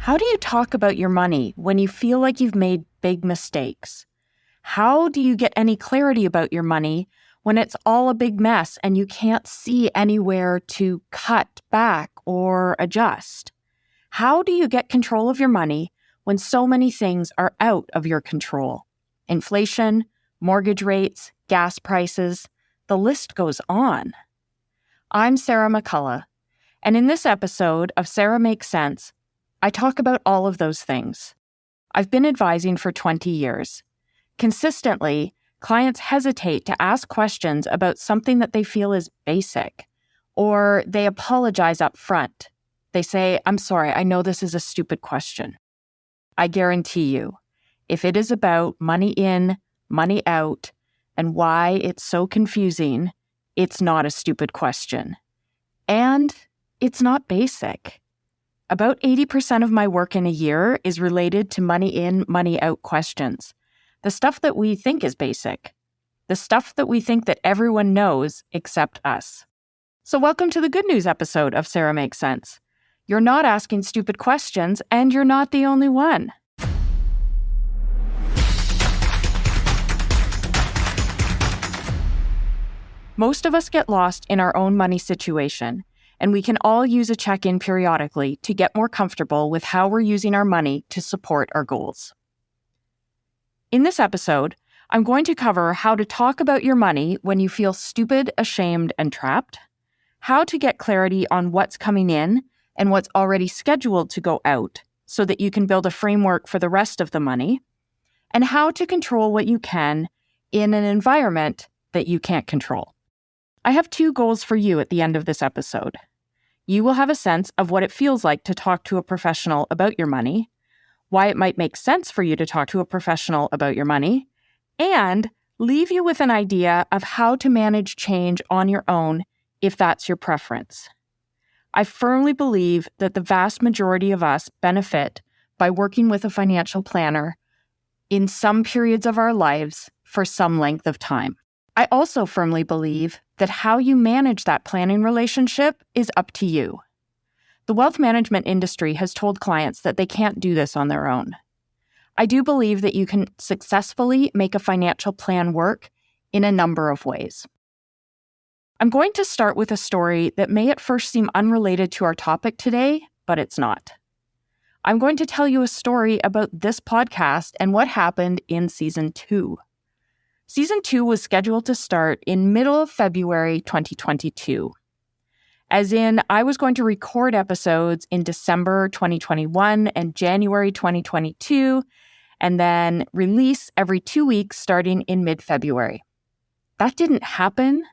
How do you talk about your money when you feel like you've made big mistakes? How do you get any clarity about your money when it's all a big mess and you can't see anywhere to cut back or adjust? How do you get control of your money when so many things are out of your control? Inflation, mortgage rates, gas prices, the list goes on. I'm Sara McCullough, and in this episode of Sara Makes Sense, I talk about all of those things. I've been advising for 20 years. Consistently, clients hesitate to ask questions about something that they feel is basic, or they apologize up front. They say, "I'm sorry, I know this is a stupid question." I guarantee you, if it is about money in, money out, and why it's so confusing, it's not a stupid question. And it's not basic. About 80% of my work in a year is related to money in, money out questions. The stuff that we think is basic. The stuff that we think that everyone knows except us. So welcome to the good news episode of Sara Makes Sense. You're not asking stupid questions, and you're not the only one. Most of us get lost in our own money situation, and we can all use a check-in periodically to get more comfortable with how we're using our money to support our goals. In this episode, I'm going to cover how to talk about your money when you feel stupid, ashamed, and trapped, how to get clarity on what's coming in and what's already scheduled to go out so that you can build a framework for the rest of the money, and how to control what you can in an environment that you can't control. I have 2 goals for you at the end of this episode. You will have a sense of what it feels like to talk to a professional about your money, why it might make sense for you to talk to a professional about your money, and leave you with an idea of how to manage change on your own if that's your preference. I firmly believe that the vast majority of us benefit by working with a financial planner in some periods of our lives for some length of time. I also firmly believe that how you manage that planning relationship is up to you. The wealth management industry has told clients that they can't do this on their own. I do believe that you can successfully make a financial plan work in a number of ways. I'm going to start with a story that may at first seem unrelated to our topic today, but it's not. I'm going to tell you a story about this podcast and what happened in Season 2. Season 2 was scheduled to start in middle of February 2022. As in, I was going to record episodes in December 2021 and January 2022, and then release every 2 weeks starting in mid-February. That didn't happen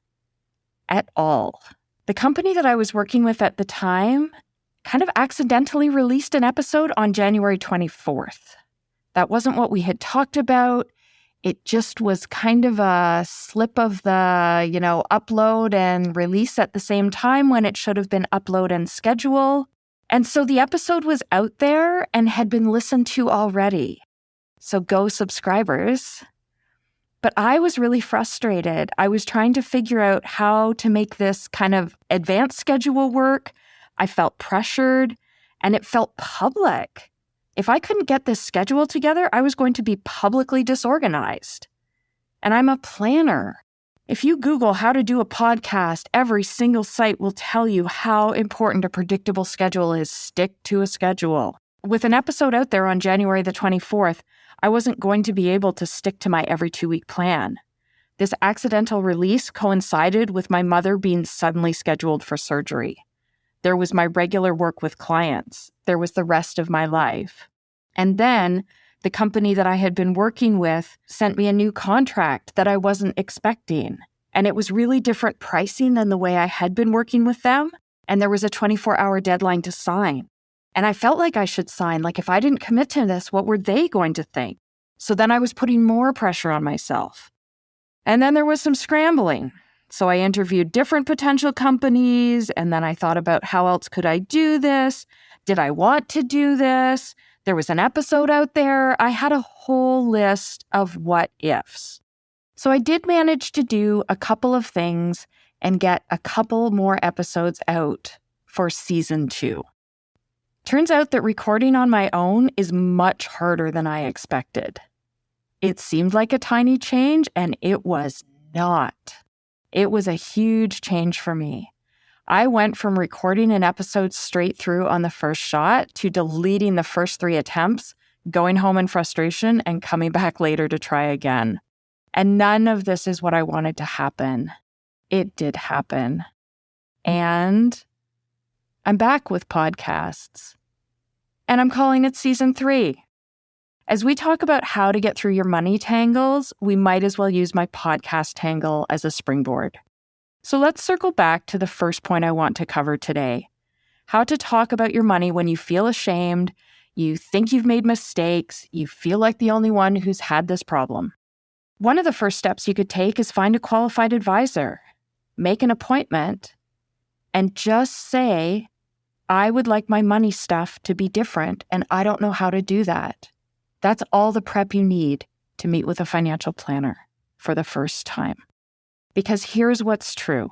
at all. The company that I was working with at the time kind of accidentally released an episode on January 24th. That wasn't what we had talked about. It just was kind of a slip of the, upload and release at the same time when it should have been upload and schedule. And so the episode was out there and had been listened to already. So go subscribers. But I was really frustrated. I was trying to figure out how to make this kind of advanced schedule work. I felt pressured and it felt public. If I couldn't get this schedule together, I was going to be publicly disorganized. And I'm a planner. If you Google how to do a podcast, every single site will tell you how important a predictable schedule is. Stick to a schedule. With an episode out there on January the 24th, I wasn't going to be able to stick to my every 2-week plan. This accidental release coincided with my mother being suddenly scheduled for surgery. There was my regular work with clients. There was the rest of my life. And then the company that I had been working with sent me a new contract that I wasn't expecting. And it was really different pricing than the way I had been working with them. And there was a 24-hour deadline to sign. And I felt like I should sign. Like if I didn't commit to this, what were they going to think? So then I was putting more pressure on myself. And then there was some scrambling. So I interviewed different potential companies, and then I thought about how else could I do this? Did I want to do this? There was an episode out there. I had a whole list of what ifs. So I did manage to do a couple of things and get a couple more episodes out for Season 2. Turns out that recording on my own is much harder than I expected. It seemed like a tiny change, and it was not. It was a huge change for me. I went from recording an episode straight through on the first shot to deleting the first 3 attempts, going home in frustration, and coming back later to try again. And none of this is what I wanted to happen. It did happen. And I'm back with podcasts. And I'm calling it Season 3. As we talk about how to get through your money tangles, we might as well use my podcast tangle as a springboard. So let's circle back to the first point I want to cover today. How to talk about your money when you feel ashamed, you think you've made mistakes, you feel like the only one who's had this problem. One of the first steps you could take is find a qualified advisor. Make an appointment and just say, I would like my money stuff to be different, and I don't know how to do that. That's all the prep you need to meet with a financial planner for the first time. Because here's what's true.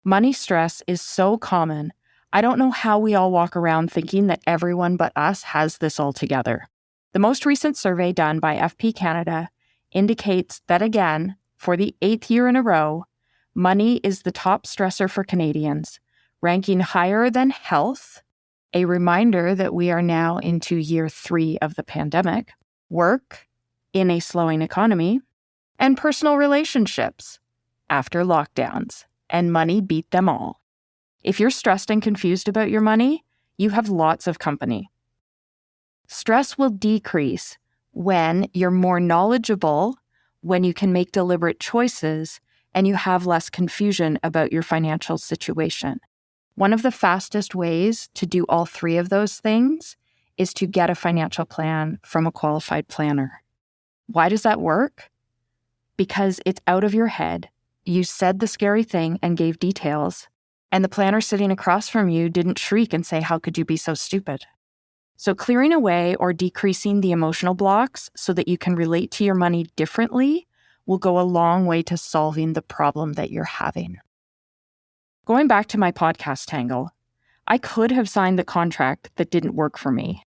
Money stress is so common, I don't know how we all walk around thinking that everyone but us has this all together. The most recent survey done by FP Canada indicates that, again, for the 8th year in a row, money is the top stressor for Canadians, ranking higher than health, a reminder that we are now into year 3 of the pandemic, work in a slowing economy, and personal relationships after lockdowns, and money beat them all. If you're stressed and confused about your money, you have lots of company. Stress will decrease when you're more knowledgeable, when you can make deliberate choices, and you have less confusion about your financial situation. One of the fastest ways to do all 3 of those things is to get a financial plan from a qualified planner. Why does that work? Because it's out of your head. You said the scary thing and gave details, and the planner sitting across from you didn't shriek and say, how could you be so stupid? So clearing away or decreasing the emotional blocks so that you can relate to your money differently will go a long way to solving the problem that you're having. Going back to my podcast tangle, I could have signed the contract that didn't work for me,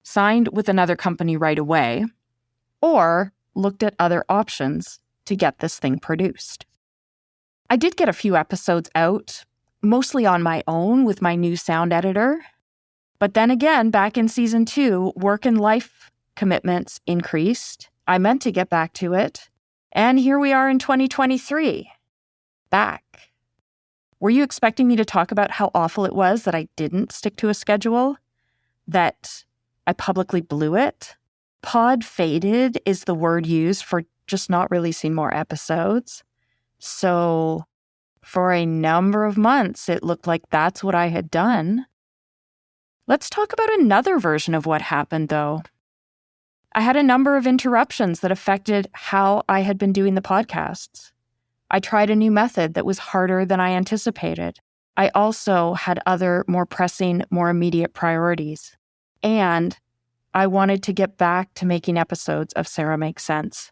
signed with another company right away, or looked at other options to get this thing produced. I did get a few episodes out, mostly on my own with my new sound editor. But then again, back in Season 2, work and life commitments increased. I meant to get back to it. And here we are in 2023. Back. Were you expecting me to talk about how awful it was that I didn't stick to a schedule? That I publicly blew it? Pod faded is the word used for just not releasing more episodes. So for a number of months, it looked like that's what I had done. Let's talk about another version of what happened, though. I had a number of interruptions that affected how I had been doing the podcasts. I tried a new method that was harder than I anticipated. I also had other more pressing, more immediate priorities. And I wanted to get back to making episodes of Sara Makes Sense.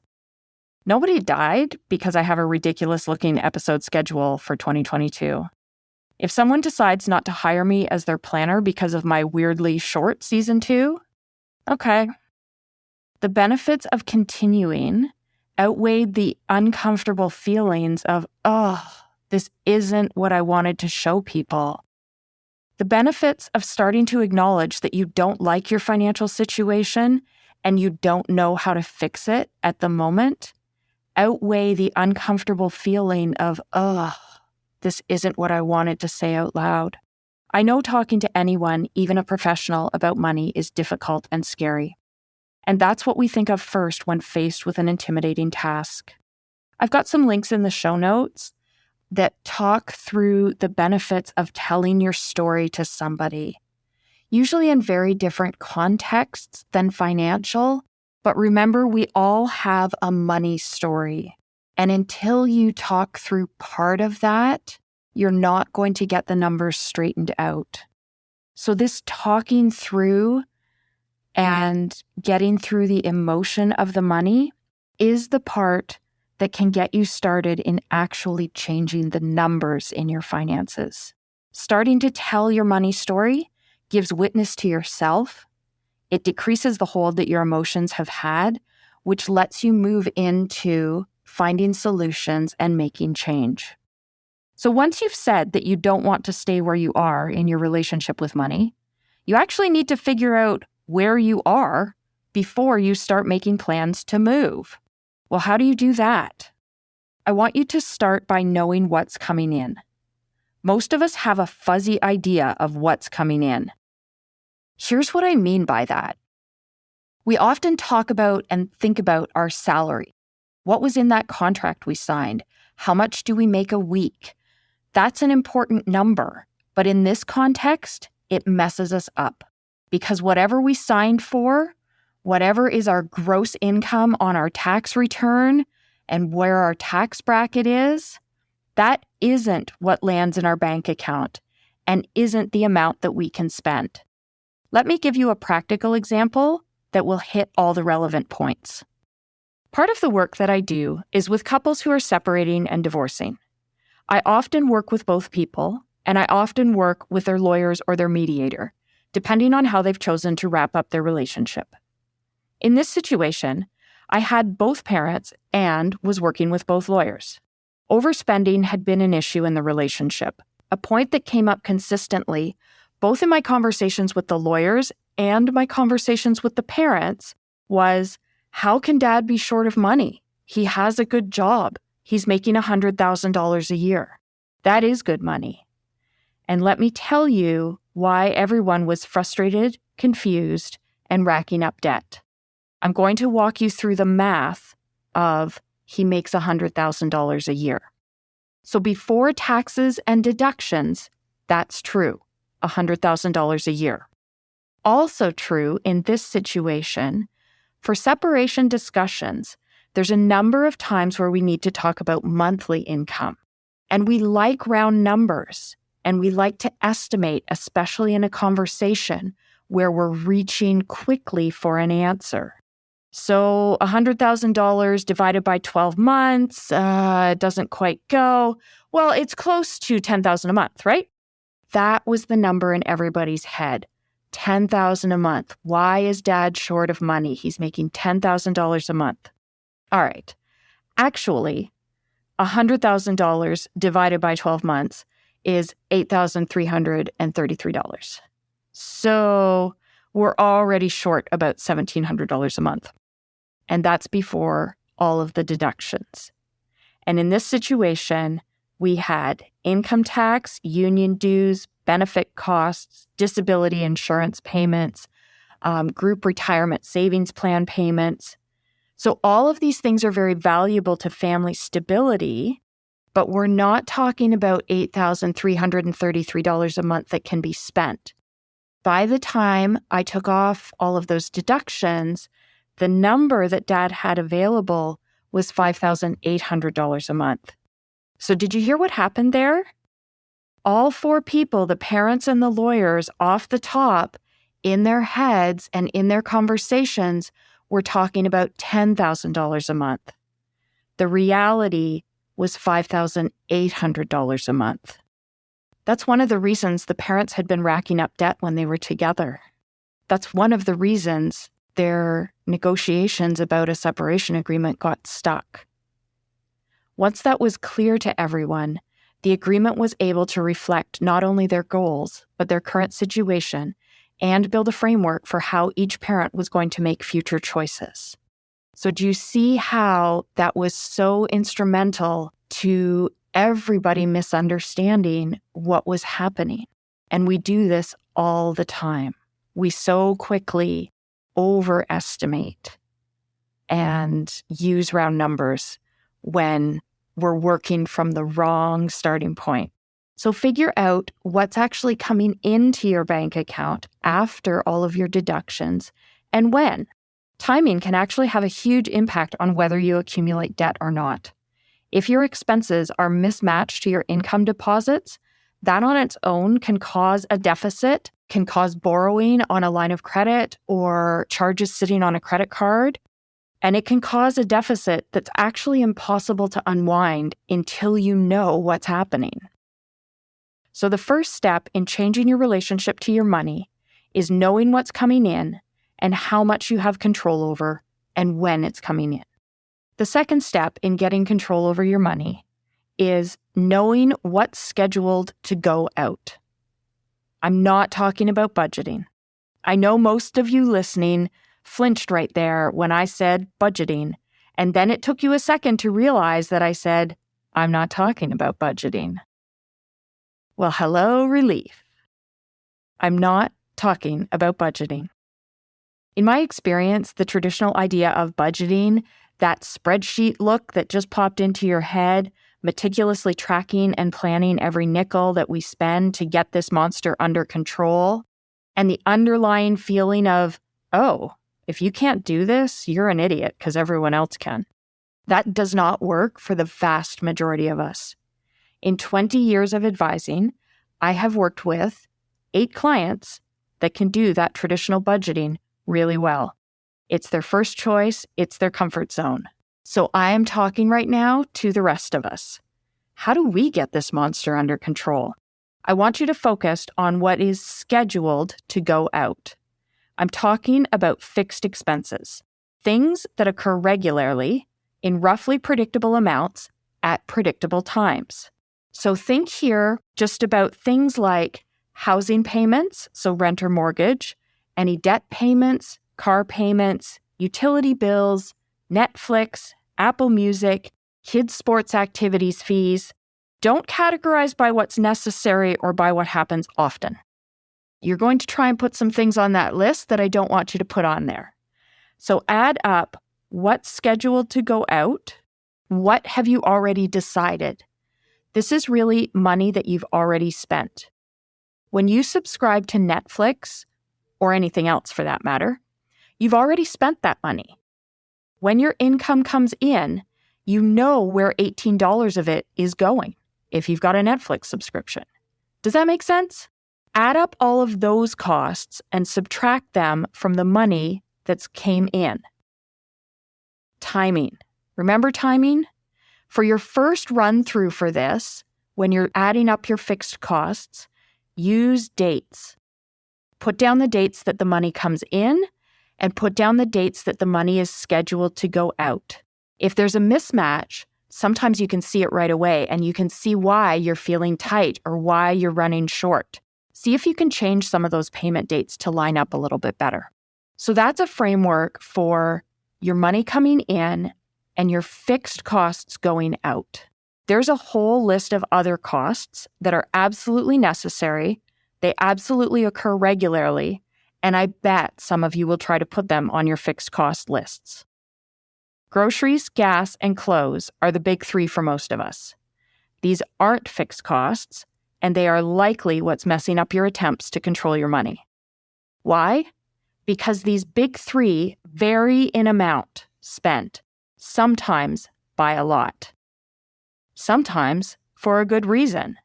Nobody died because I have a ridiculous-looking episode schedule for 2022. If someone decides not to hire me as their planner because of my weirdly short Season 2, okay. The benefits of continuing outweighed the uncomfortable feelings of, this isn't what I wanted to show people. The benefits of starting to acknowledge that you don't like your financial situation and you don't know how to fix it at the moment outweigh the uncomfortable feeling of, this isn't what I wanted to say out loud. I know talking to anyone, even a professional, about money is difficult and scary. And that's what we think of first when faced with an intimidating task. I've got some links in the show notes that talk through the benefits of telling your story to somebody, usually in very different contexts than financial. But remember, we all have a money story. And until you talk through part of that, you're not going to get the numbers straightened out. So this talking through and getting through the emotion of the money is the part that can get you started in actually changing the numbers in your finances. Starting to tell your money story gives witness to yourself. It decreases the hold that your emotions have had, which lets you move into finding solutions and making change. So once you've said that you don't want to stay where you are in your relationship with money, you actually need to figure out where you are before you start making plans to move. Well, how do you do that? I want you to start by knowing what's coming in. Most of us have a fuzzy idea of what's coming in. Here's what I mean by that. We often talk about and think about our salary. What was in that contract we signed? How much do we make a week? That's an important number, but in this context, it messes us up because whatever we signed for, whatever is our gross income on our tax return and where our tax bracket is, that isn't what lands in our bank account and isn't the amount that we can spend. Let me give you a practical example that will hit all the relevant points. Part of the work that I do is with couples who are separating and divorcing. I often work with both people, and I often work with their lawyers or their mediator, depending on how they've chosen to wrap up their relationship. In this situation, I had both parents and was working with both lawyers. Overspending had been an issue in the relationship, a point that came up consistently, both in my conversations with the lawyers and my conversations with the parents, was, how can dad be short of money? He has a good job. He's making $100,000 a year. That is good money. And let me tell you why everyone was frustrated, confused, and racking up debt. I'm going to walk you through the math of he makes $100,000 a year. So before taxes and deductions, that's true, $100,000 a year. Also true in this situation, for separation discussions, there's a number of times where we need to talk about monthly income. And we like round numbers, and we like to estimate, especially in a conversation where we're reaching quickly for an answer. So $100,000 divided by 12 months doesn't quite go. Well, it's close to $10,000 a month, right? That was the number in everybody's head. $10,000 a month. Why is dad short of money? He's making $10,000 a month. All right. Actually, $100,000 divided by 12 months is $8,333. So we're already short about $1,700 a month. And that's before all of the deductions. And in this situation, we had income tax, union dues, benefit costs, disability insurance payments, group retirement savings plan payments. So all of these things are very valuable to family stability, but we're not talking about $8,333 a month that can be spent. By the time I took off all of those deductions, the number that dad had available was $5,800 a month. So did you hear what happened there? All four people, the parents and the lawyers, off the top, in their heads and in their conversations, were talking about $10,000 a month. The reality was $5,800 a month. That's one of the reasons the parents had been racking up debt when they were together. That's one of the reasons their negotiations about a separation agreement got stuck. Once that was clear to everyone, the agreement was able to reflect not only their goals, but their current situation and build a framework for how each parent was going to make future choices. So do you see how that was so instrumental to everybody misunderstanding what was happening? And we do this all the time. We so quickly overestimate and use round numbers when we're working from the wrong starting point. So figure out what's actually coming into your bank account after all of your deductions and when. Timing can actually have a huge impact on whether you accumulate debt or not. If your expenses are mismatched to your income deposits, that on its own can cause a deficit, can cause borrowing on a line of credit or charges sitting on a credit card, and it can cause a deficit that's actually impossible to unwind until you know what's happening. So the first step in changing your relationship to your money is knowing what's coming in and how much you have control over and when it's coming in. The second step in getting control over your money is knowing what's scheduled to go out. I'm not talking about budgeting. I know most of you listening flinched right there when I said budgeting, and then it took you a second to realize that I said, I'm not talking about budgeting. Well, hello, relief. I'm not talking about budgeting. In my experience, the traditional idea of budgeting, that spreadsheet look that just popped into your head, meticulously tracking and planning every nickel that we spend to get this monster under control, and the underlying feeling of, oh, if you can't do this, you're an idiot because everyone else can. That does not work for the vast majority of us. In 20 years of advising, I have worked with 8 clients that can do that traditional budgeting really well. It's their first choice. It's their comfort zone. So I am talking right now to the rest of us. How do we get this monster under control? I want you to focus on what is scheduled to go out. I'm talking about fixed expenses, things that occur regularly in roughly predictable amounts at predictable times. So think here just about things like housing payments, so rent or mortgage, any debt payments, car payments, utility bills, Netflix, Apple Music, kids' sports activities fees. Don't categorize by what's necessary or by what happens often. You're going to try and put some things on that list that I don't want you to put on there. So add up what's scheduled to go out. What have you already decided? This is really money that you've already spent. When you subscribe to Netflix, or anything else for that matter, you've already spent that money. When your income comes in, you know where $18 of it is going if you've got a Netflix subscription. Does that make sense? Add up all of those costs and subtract them from the money that's came in. Timing. Remember timing? For your first run through for this, when you're adding up your fixed costs, use dates. Put down the dates that the money comes in and put down the dates that the money is scheduled to go out. If there's a mismatch, sometimes you can see it right away and you can see why you're feeling tight or why you're running short. See if you can change some of those payment dates to line up a little bit better. So that's a framework for your money coming in and your fixed costs going out. There's a whole list of other costs that are absolutely necessary. They absolutely occur regularly, and I bet some of you will try to put them on your fixed cost lists. Groceries, gas, and clothes are the big 3 for most of us. These aren't fixed costs, and they are likely what's messing up your attempts to control your money. Why? Because these big 3 vary in amount spent, sometimes by a lot. Sometimes for a good reason.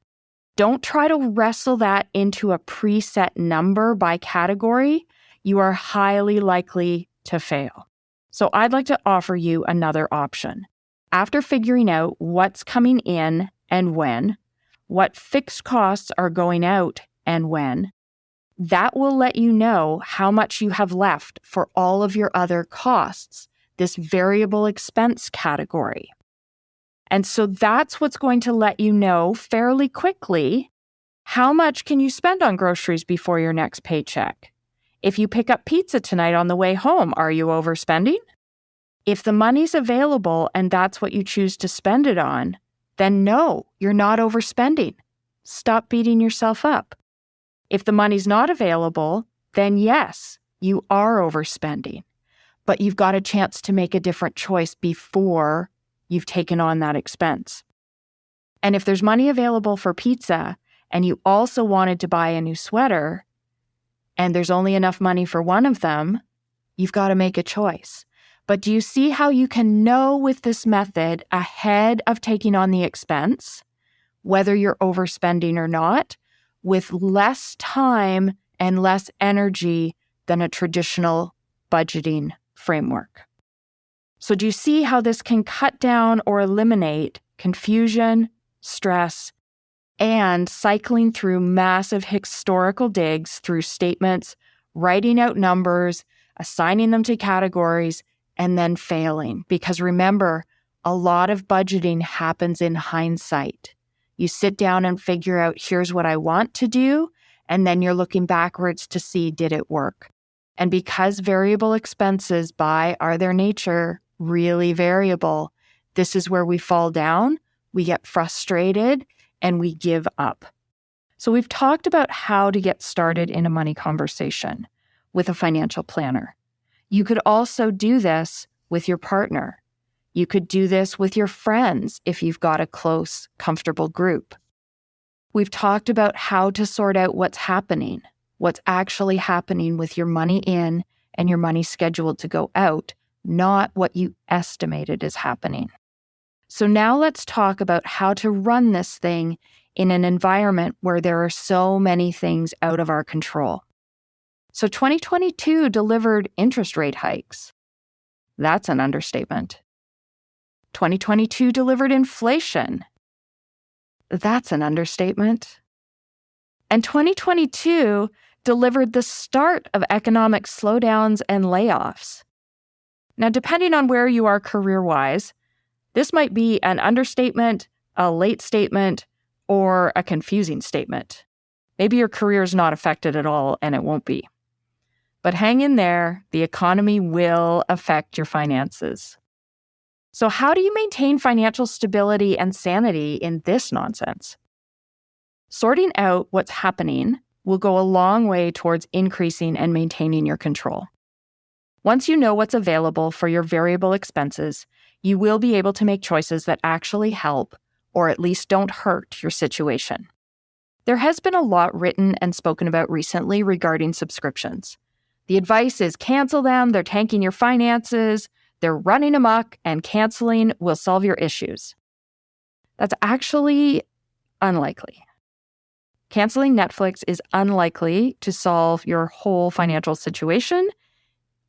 Don't try to wrestle that into a preset number by category. You are highly likely to fail. So I'd like to offer you another option. After figuring out what's coming in and when, what fixed costs are going out and when, that will let you know how much you have left for all of your other costs, this variable expense category. And so that's what's going to let you know fairly quickly how much can you spend on groceries before your next paycheck. If you pick up pizza tonight on the way home, are you overspending? If the money's available and that's what you choose to spend it on, then no, you're not overspending. Stop beating yourself up. If the money's not available, then yes, you are overspending. But you've got a chance to make a different choice before you've taken on that expense. And if there's money available for pizza and you also wanted to buy a new sweater and there's only enough money for one of them, you've got to make a choice. But do you see how you can know with this method ahead of taking on the expense, whether you're overspending or not, with less time and less energy than a traditional budgeting framework? So do you see how this can cut down or eliminate confusion, stress, and cycling through massive historical digs through statements, writing out numbers, assigning them to categories, and then failing. Because remember, a lot of budgeting happens in hindsight. You sit down and figure out, here's what I want to do, and then you're looking backwards to see, did it work? And because variable expenses by their nature really variable, this is where we fall down, we get frustrated, and we give up. So we've talked about how to get started in a money conversation with a financial planner. You could also do this with your partner. You could do this with your friends if you've got a close, comfortable group. We've talked about how to sort out what's actually happening with your money in and your money scheduled to go out, not what you estimated is happening. So now let's talk about how to run this thing in an environment where there are so many things out of our control. So 2022 delivered interest rate hikes. That's an understatement. 2022 delivered inflation. That's an understatement. And 2022 delivered the start of economic slowdowns and layoffs. Now, depending on where you are career-wise, this might be an understatement, a late statement, or a confusing statement. Maybe your career is not affected at all, and it won't be. But hang in there, the economy will affect your finances. So how do you maintain financial stability and sanity in this nonsense? Sorting out what's happening will go a long way towards increasing and maintaining your control. Once you know what's available for your variable expenses, you will be able to make choices that actually help or at least don't hurt your situation. There has been a lot written and spoken about recently regarding subscriptions. The advice is cancel them, they're tanking your finances, they're running amok, and canceling will solve your issues. That's actually unlikely. Canceling Netflix is unlikely to solve your whole financial situation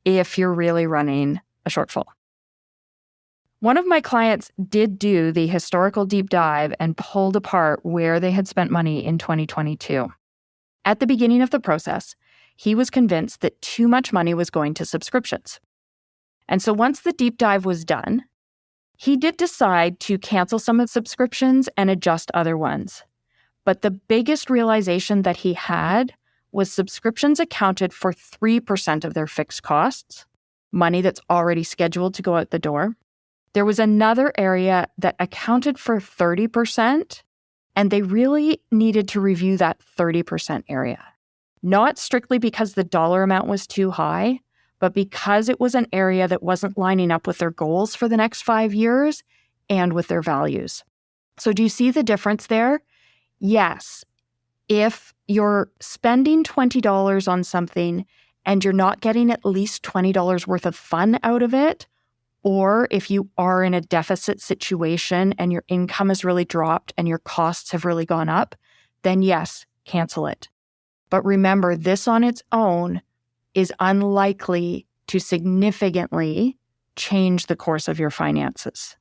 if you're really running a shortfall. One of my clients did do the historical deep dive and pulled apart where they had spent money in 2022. At the beginning of the process, he was convinced that too much money was going to subscriptions. And so once the deep dive was done, he did decide to cancel some of the subscriptions and adjust other ones. But the biggest realization that he had was subscriptions accounted for 3% of their fixed costs, money that's already scheduled to go out the door. There was another area that accounted for 30%, and they really needed to review that 30% area. Not strictly because the dollar amount was too high, but because it was an area that wasn't lining up with their goals for the next 5 years and with their values. So do you see the difference there? Yes. If you're spending $20 on something and you're not getting at least $20 worth of fun out of it, or if you are in a deficit situation and your income has really dropped and your costs have really gone up, then yes, cancel it. But remember, this on its own is unlikely to significantly change the course of your finances.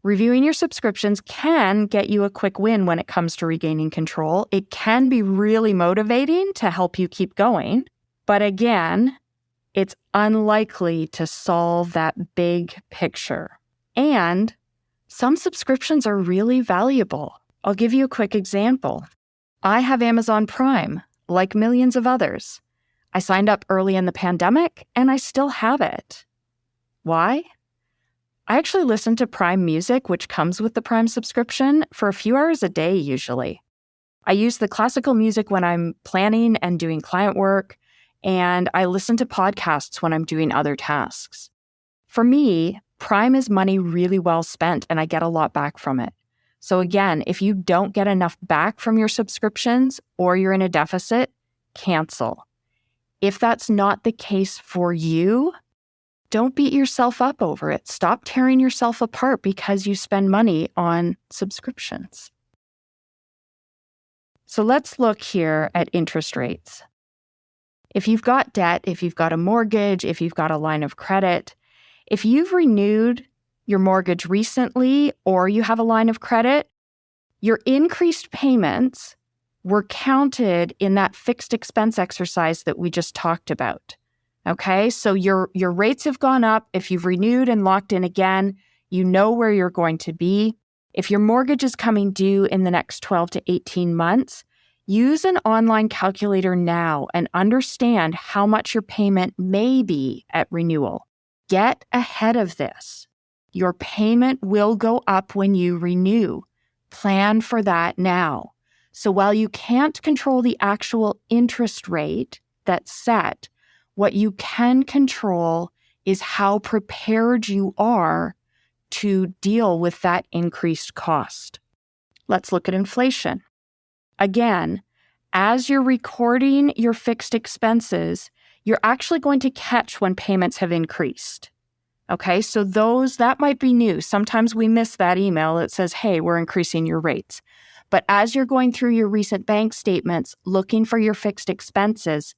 Reviewing your subscriptions can get you a quick win when it comes to regaining control. It can be really motivating to help you keep going. But again, it's unlikely to solve that big picture. And some subscriptions are really valuable. I'll give you a quick example. I have Amazon Prime, like millions of others. I signed up early in the pandemic, and I still have it. Why? I actually listen to Prime Music, which comes with the Prime subscription, for a few hours a day usually. I use the classical music when I'm planning and doing client work, and I listen to podcasts when I'm doing other tasks. For me, Prime is money really well spent, and I get a lot back from it. So again, if you don't get enough back from your subscriptions or you're in a deficit, cancel. If that's not the case for you, don't beat yourself up over it. Stop tearing yourself apart because you spend money on subscriptions. So let's look here at interest rates. If you've got debt, if you've got a mortgage, if you've got a line of credit, if you've renewed your mortgage recently or you have a line of credit, your increased payments were counted in that fixed expense exercise that we just talked about. Okay, so your rates have gone up. If you've renewed and locked in again, you know where you're going to be. If your mortgage is coming due in the next 12 to 18 months, use an online calculator now and understand how much your payment may be at renewal. Get ahead of this. Your payment will go up when you renew. Plan for that now. So while you can't control the actual interest rate that's set, what you can control is how prepared you are to deal with that increased cost. Let's look at inflation. Again, as you're recording your fixed expenses, you're actually going to catch when payments have increased. Okay, so that might be new. Sometimes we miss that email that says, hey, we're increasing your rates. But as you're going through your recent bank statements, looking for your fixed expenses,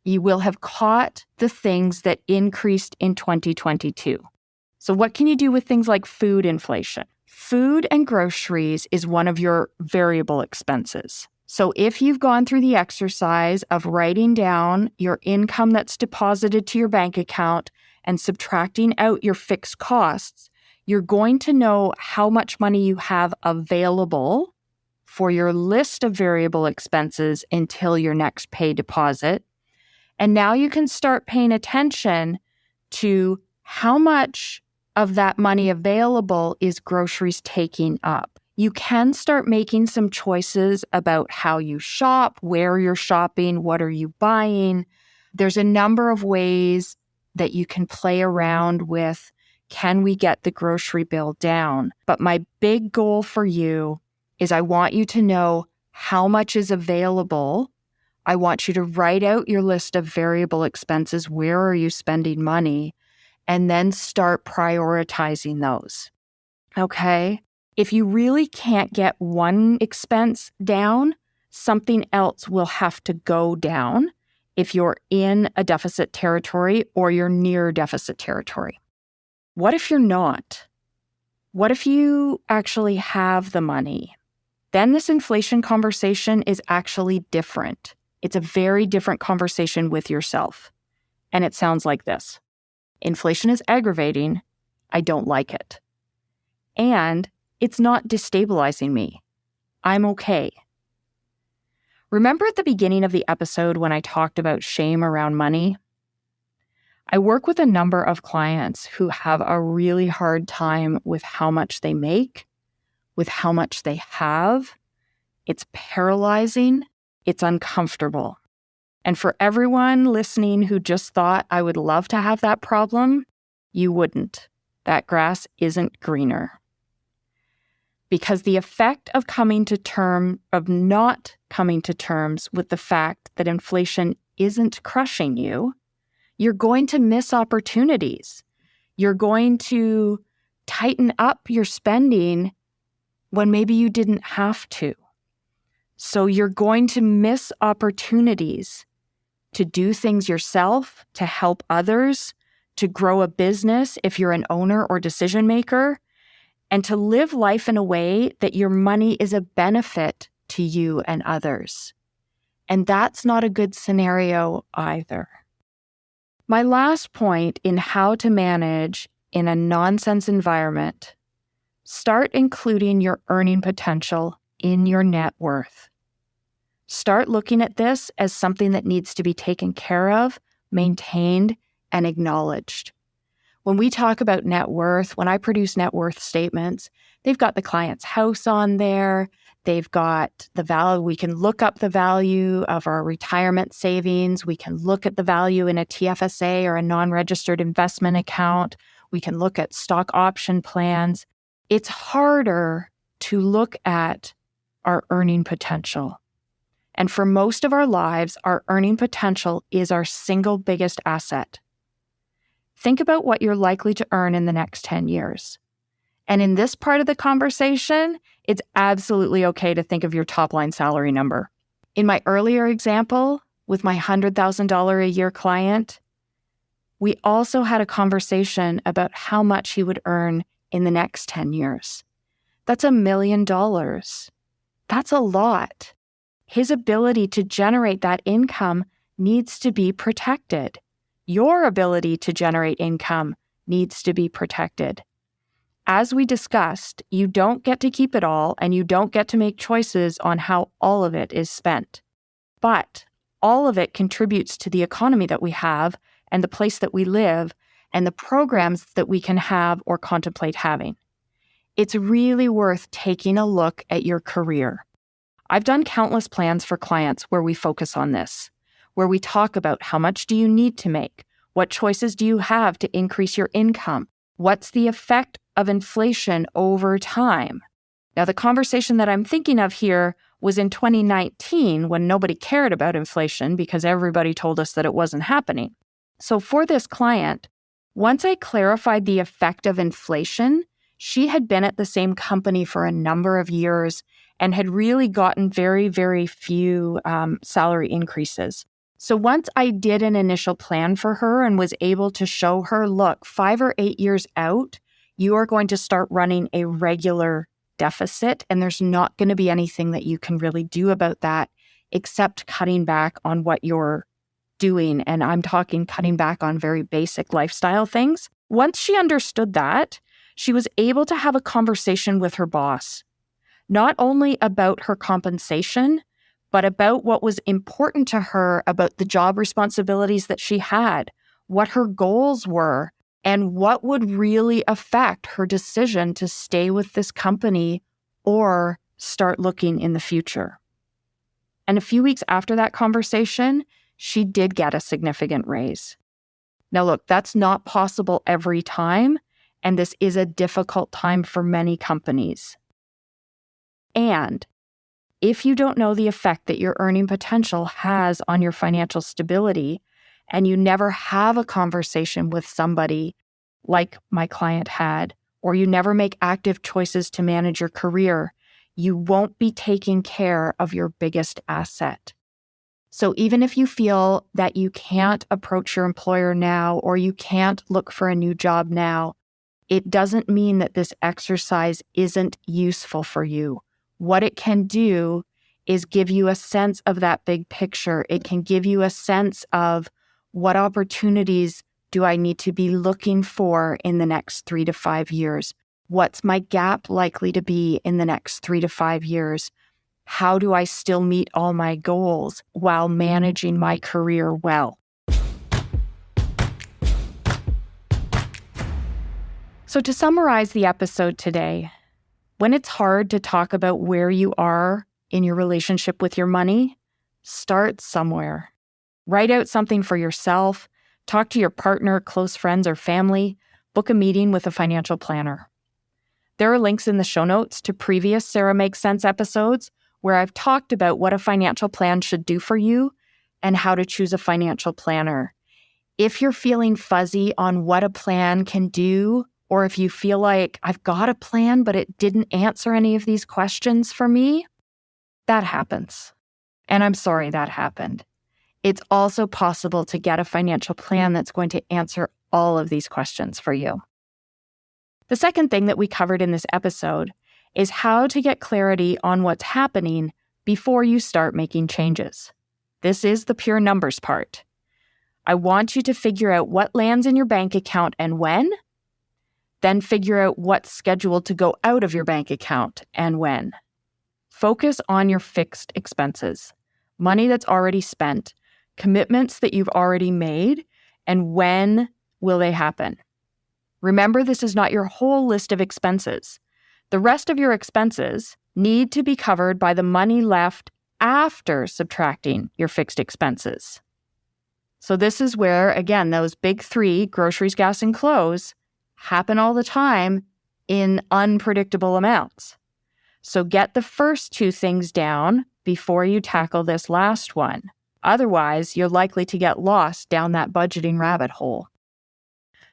you will have caught the things that increased in 2022. So what can you do with things like food inflation? Food and groceries is one of your variable expenses. So if you've gone through the exercise of writing down your income that's deposited to your bank account and subtracting out your fixed costs, you're going to know how much money you have available for your list of variable expenses until your next pay deposit. And now you can start paying attention to how much of that money available is groceries taking up. You can start making some choices about how you shop, where you're shopping, what are you buying. There's a number of ways that you can play around with, can we get the grocery bill down? But my big goal for you is I want you to know how much is available. I want you to write out your list of variable expenses. Where are you spending money? And then start prioritizing those. Okay? If you really can't get one expense down, something else will have to go down if you're in a deficit territory or you're near deficit territory. What if you're not? What if you actually have the money? Then this inflation conversation is actually different. It's a very different conversation with yourself. And it sounds like this. Inflation is aggravating. I don't like it. And it's not destabilizing me. I'm okay. Remember at the beginning of the episode when I talked about shame around money? I work with a number of clients who have a really hard time with how much they make, with how much they have. It's paralyzing. It's uncomfortable. And for everyone listening who just thought I would love to have that problem, you wouldn't. That grass isn't greener. Because the effect of not coming to terms with the fact that inflation isn't crushing you, you're going to miss opportunities. You're going to tighten up your spending when maybe you didn't have to. So you're going to miss opportunities to do things yourself, to help others, to grow a business if you're an owner or decision maker, and to live life in a way that your money is a benefit to you and others. And that's not a good scenario either. My last point in how to manage in a nonsense environment, start including your earning potential in your net worth. Start looking at this as something that needs to be taken care of, maintained, and acknowledged. When we talk about net worth, when I produce net worth statements, they've got the client's house on there. They've got the value. We can look up the value of our retirement savings. We can look at the value in a TFSA or a non-registered investment account. We can look at stock option plans. It's harder to look at our earning potential. And for most of our lives, our earning potential is our single biggest asset. Think about what you're likely to earn in the next 10 years. And in this part of the conversation, it's absolutely okay to think of your top-line salary number. In my earlier example, with my $100,000 a year client, we also had a conversation about how much he would earn in the next 10 years. That's $1 million. That's a lot. his ability to generate that income needs to be protected. Your ability to generate income needs to be protected. As we discussed, you don't get to keep it all, and you don't get to make choices on how all of it is spent. But all of it contributes to the economy that we have and the place that we live and the programs that we can have or contemplate having. It's really worth taking a look at your career. I've done countless plans for clients where we focus on this, where we talk about how much do you need to make? What choices do you have to increase your income? What's the effect of inflation over time? Now, the conversation that I'm thinking of here was in 2019 when nobody cared about inflation because everybody told us that it wasn't happening. So for this client, once I clarified the effect of inflation, she had been at the same company for a number of years and had really gotten very, very few salary increases. So once I did an initial plan for her and was able to show her, look, 5 or 8 years out, you are going to start running a regular deficit, and there's not going to be anything that you can really do about that except cutting back on what you're doing. And I'm talking cutting back on very basic lifestyle things. Once she understood that, she was able to have a conversation with her boss, not only about her compensation, but about what was important to her about the job responsibilities that she had, what her goals were, and what would really affect her decision to stay with this company or start looking in the future. And a few weeks after that conversation, she did get a significant raise. Now look, that's not possible every time, and this is a difficult time for many companies. And if you don't know the effect that your earning potential has on your financial stability, and you never have a conversation with somebody like my client had, or you never make active choices to manage your career, you won't be taking care of your biggest asset. So even if you feel that you can't approach your employer now, or you can't look for a new job now, it doesn't mean that this exercise isn't useful for you. What it can do is give you a sense of that big picture. It can give you a sense of what opportunities do I need to be looking for in the next 3 to 5 years? What's my gap likely to be in the next 3 to 5 years? How do I still meet all my goals while managing my career well? So to summarize the episode today, when it's hard to talk about where you are in your relationship with your money, start somewhere. Write out something for yourself, talk to your partner, close friends, or family, book a meeting with a financial planner. There are links in the show notes to previous Sara Makes Sense episodes where I've talked about what a financial plan should do for you and how to choose a financial planner. If you're feeling fuzzy on what a plan can do, or if you feel like I've got a plan, but it didn't answer any of these questions for me, that happens. And I'm sorry that happened. It's also possible to get a financial plan that's going to answer all of these questions for you. The second thing that we covered in this episode is how to get clarity on what's happening before you start making changes. This is the pure numbers part. I want you to figure out what lands in your bank account and when, then figure out what's scheduled to go out of your bank account and when. Focus on your fixed expenses, money that's already spent, commitments that you've already made, and when will they happen. Remember, this is not your whole list of expenses. The rest of your expenses need to be covered by the money left after subtracting your fixed expenses. So this is where, again, those big three, groceries, gas, and clothes, happen all the time in unpredictable amounts. So get the first two things down before you tackle this last one. Otherwise, you're likely to get lost down that budgeting rabbit hole.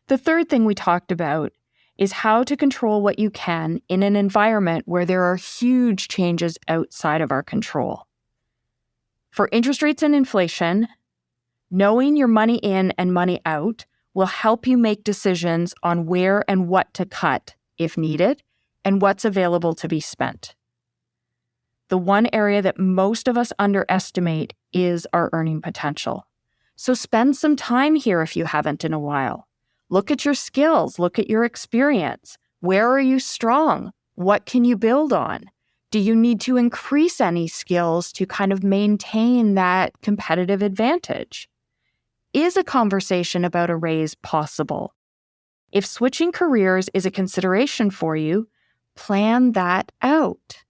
The third thing we talked about is how to control what you can in an environment where there are huge changes outside of our control. For interest rates and inflation, knowing your money in and money out will help you make decisions on where and what to cut if needed and what's available to be spent. The one area that most of us underestimate is our earning potential. So spend some time here if you haven't in a while. Look at your skills, look at your experience. Where are you strong? What can you build on? Do you need to increase any skills to kind of maintain that competitive advantage? Is a conversation about a raise possible? If switching careers is a consideration for you, plan that out.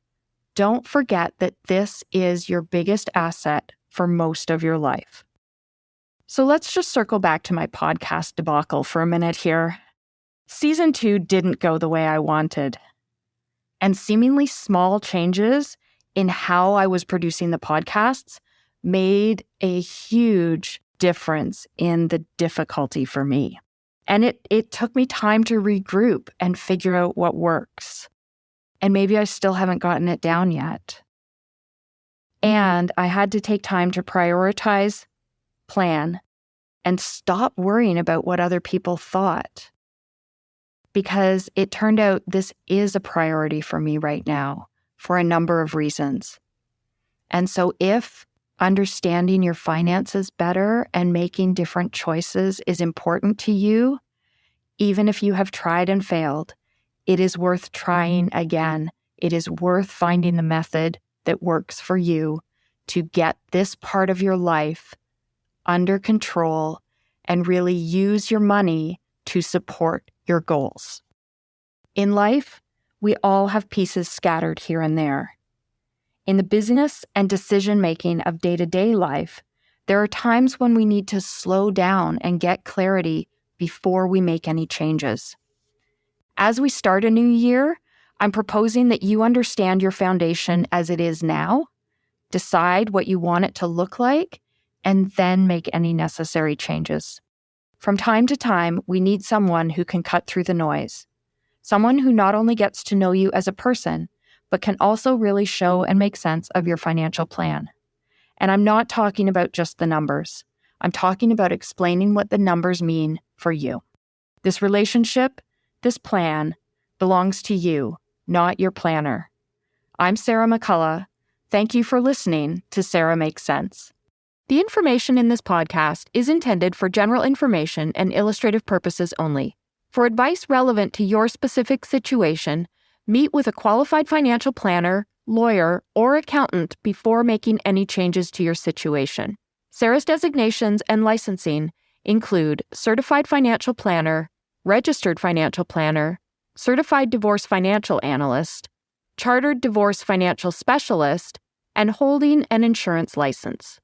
Don't forget that this is your biggest asset for most of your life. So let's just circle back to my podcast debacle for a minute here. Season 2 didn't go the way I wanted. And seemingly small changes in how I was producing the podcasts made a huge difference in the difficulty for me. And it took me time to regroup and figure out what works. And maybe I still haven't gotten it down yet. And I had to take time to prioritize, plan, and stop worrying about what other people thought. Because it turned out this is a priority for me right now for a number of reasons. And so if understanding your finances better and making different choices is important to you, even if you have tried and failed, it is worth trying again. It is worth finding the method that works for you to get this part of your life under control and really use your money to support your goals. In life, we all have pieces scattered here and there. In the business and decision-making of day-to-day life, there are times when we need to slow down and get clarity before we make any changes. As we start a new year, I'm proposing that you understand your foundation as it is now, decide what you want it to look like, and then make any necessary changes. From time to time, we need someone who can cut through the noise. Someone who not only gets to know you as a person, but can also really show and make sense of your financial plan. And I'm not talking about just the numbers. I'm talking about explaining what the numbers mean for you. This relationship, this plan, belongs to you, not your planner. I'm Sara McCullough. Thank you for listening to Sara Makes Sense. The information in this podcast is intended for general information and illustrative purposes only. For advice relevant to your specific situation, meet with a qualified financial planner, lawyer, or accountant before making any changes to your situation. Sara's designations and licensing include Certified Financial Planner, Registered Financial Planner, Certified Divorce Financial Analyst, Chartered Divorce Financial Specialist, and holding an insurance license.